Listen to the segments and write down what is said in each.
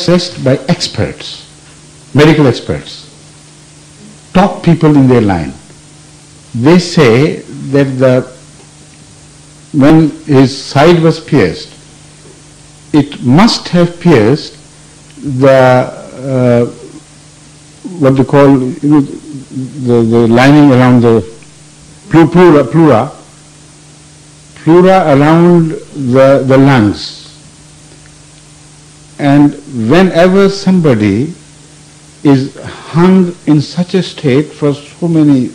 assessed by experts, medical experts, top people in their line. They say that when his side was pierced, it must have pierced the what they call, the lining around the pleura around the lungs. And whenever somebody is hung in such a state for so many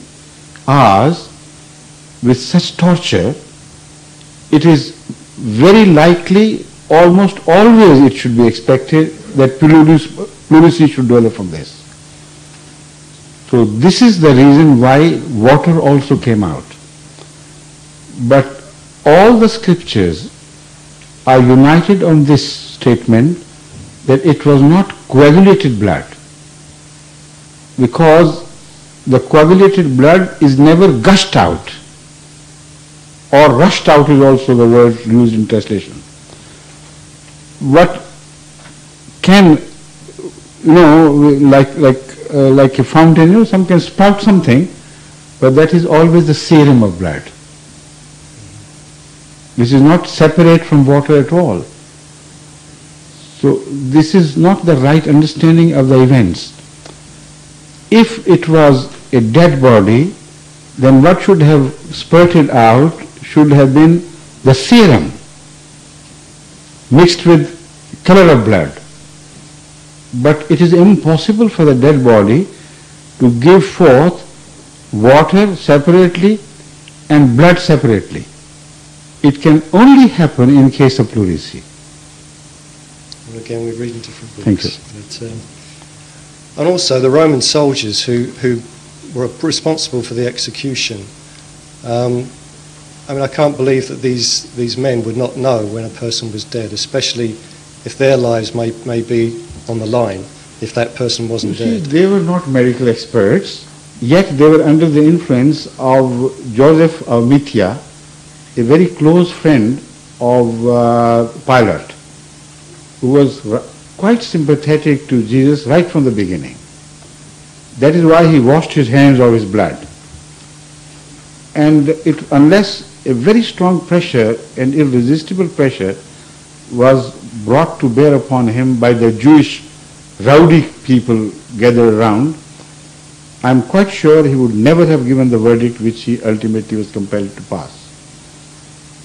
hours with such torture, it is very likely, almost always it should be expected that pleurisy should develop from this. So this is the reason why water also came out. But all the scriptures are united on this statement that it was not coagulated blood, because the coagulated blood is never gushed out, or rushed out is also the word used in translation. What can, like a fountain, some can spout something, but that is always the serum of blood. This is not separate from water at all. So this is not the right understanding of the events. If it was a dead body, then what should have spurted out should have been the serum mixed with color of blood. But it is impossible for the dead body to give forth water separately and blood separately. It can only happen in case of pleurisy. And again, we're reading different books. Thank you. But, and also the Roman soldiers who were responsible for the execution. I can't believe that these men would not know when a person was dead, especially if their lives may be on the line, if that person wasn't dead. They were not medical experts, yet they were under the influence of Joseph of Mithia, a very close friend of Pilate, who was quite sympathetic to Jesus right from the beginning. That is why he washed his hands of his blood. And unless a very strong pressure and irresistible pressure was brought to bear upon him by the Jewish rowdy people gathered around, I am quite sure he would never have given the verdict which he ultimately was compelled to pass.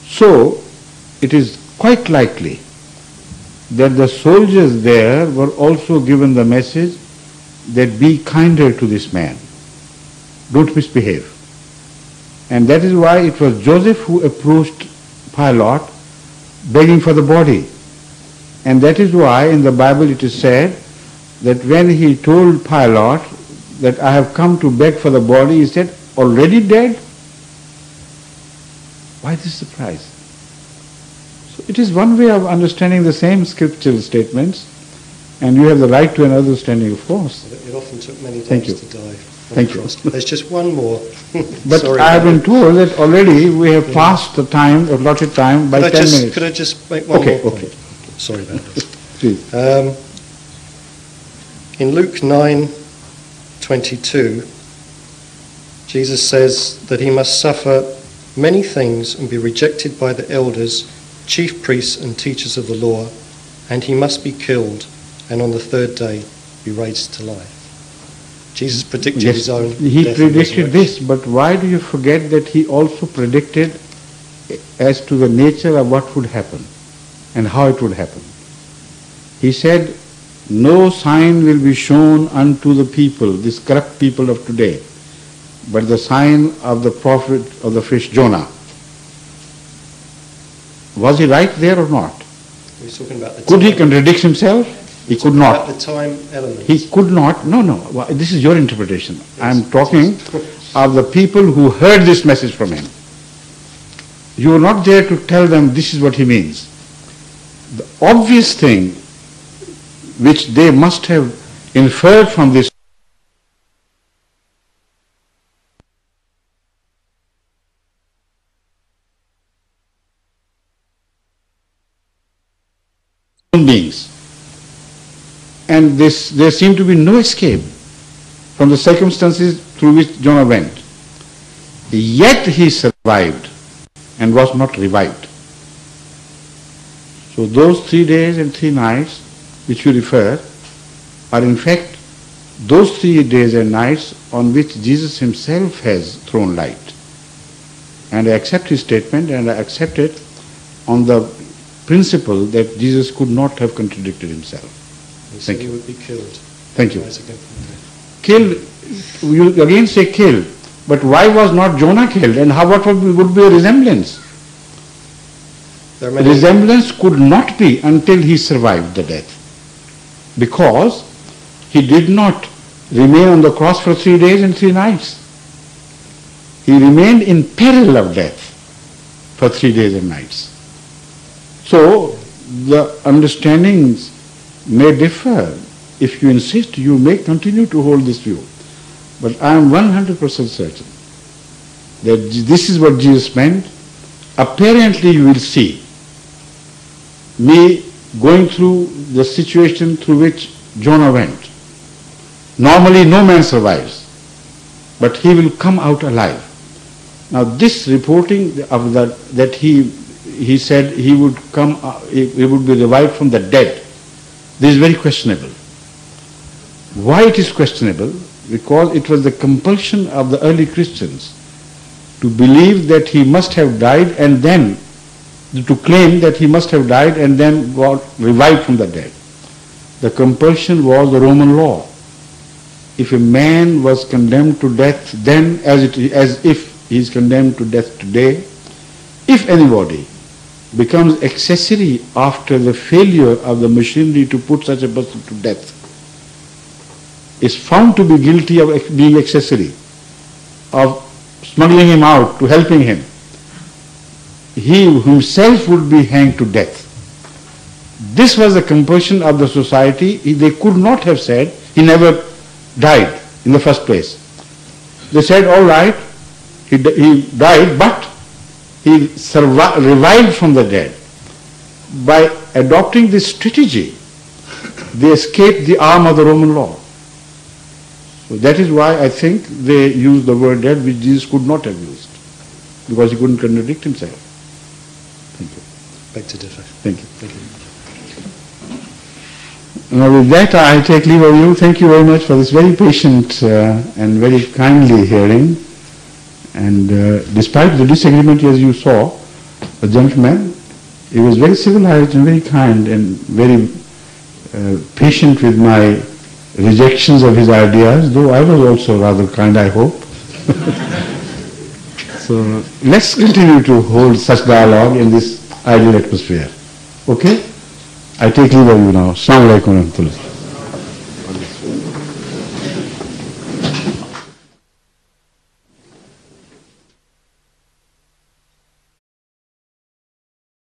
So, it is quite likely that the soldiers there were also given the message that be kinder to this man, don't misbehave. And that is why it was Joseph who approached Pilate begging for the body. And that is why in the Bible it is said that when he told Pilate that I have come to beg for the body, he said, already dead? Why this surprise? So it is one way of understanding the same scriptural statements, and you have the right to another understanding, of course. It often took many days to die. Thank you. There's just one more. But Sorry, I have been told that already we have passed the time, allotted time, by 10 minutes. Could I just make one more point? Okay. Sorry about this. Please. In Luke 9:22, Jesus says that he must suffer many things and be rejected by the elders, chief priests and teachers of the law, and he must be killed, and on the third day be raised to life. Jesus predicted his own death. He predicted this, but why do you forget that he also predicted as to the nature of what would happen and how it would happen? He said, no sign will be shown unto the people, this corrupt people of today, but the sign of the prophet of the fish Jonah. Was he right there or not? He's talking about the Could he contradict himself? He could not. About the time element. He could not. No. This is your interpretation. Yes, I am talking of the people who heard this message from him. You were not there to tell them this is what he means. The obvious thing which they must have inferred from this beings. and there seemed to be no escape from the circumstances through which Jonah went. Yet he survived and was not revived. So those 3 days and 3 nights which you refer are in fact those 3 days and nights on which Jesus himself has thrown light. And I accept his statement, and I accept it on the principle that Jesus could not have contradicted himself. He said he would be killed. Thank you. Rise again from the dead. Killed, you again say killed, but why was not Jonah killed, and what would be a resemblance? There are many Resemblance could not be until he survived the death, because he did not remain on the cross for 3 days and 3 nights. He remained in peril of death for 3 days and nights. So the understandings may differ. If you insist, you may continue to hold this view. But I am 100% certain that this is what Jesus meant. Apparently you will see me going through the situation through which Jonah went. Normally no man survives, but he will come out alive. Now this reporting of that he said he would come, he would be revived from the dead, this is very questionable. Why it is questionable? Because it was the compulsion of the early Christians to believe that he must have died and then, to claim that he must have died and then got revived from the dead. The compulsion was the Roman law. If a man was condemned to death then, as if he is condemned to death today, if anybody becomes accessory after the failure of the machinery to put such a person to death, is found to be guilty of being accessory, of smuggling him out, to helping him, he himself would be hanged to death. This was the compulsion of the society. They could not have said he never died in the first place. They said, all right, he died, but he revived from the dead. By adopting this strategy, they escaped the arm of the Roman law. So that is why I think they used the word dead, which Jesus could not have used, because he couldn't contradict himself. Thank you. Beg to differ. Thank you. Thank you. Now with that I take leave of you. Thank you very much for this very patient and very kindly hearing. And despite the disagreement, as you saw, the gentleman, he was very civilized and very kind and very patient with my rejections of his ideas, though I was also rather kind, I hope. So let's continue to hold such dialogue in this ideal atmosphere. Okay? I take leave of you now. Assalamu alaikum wa rahmatullah.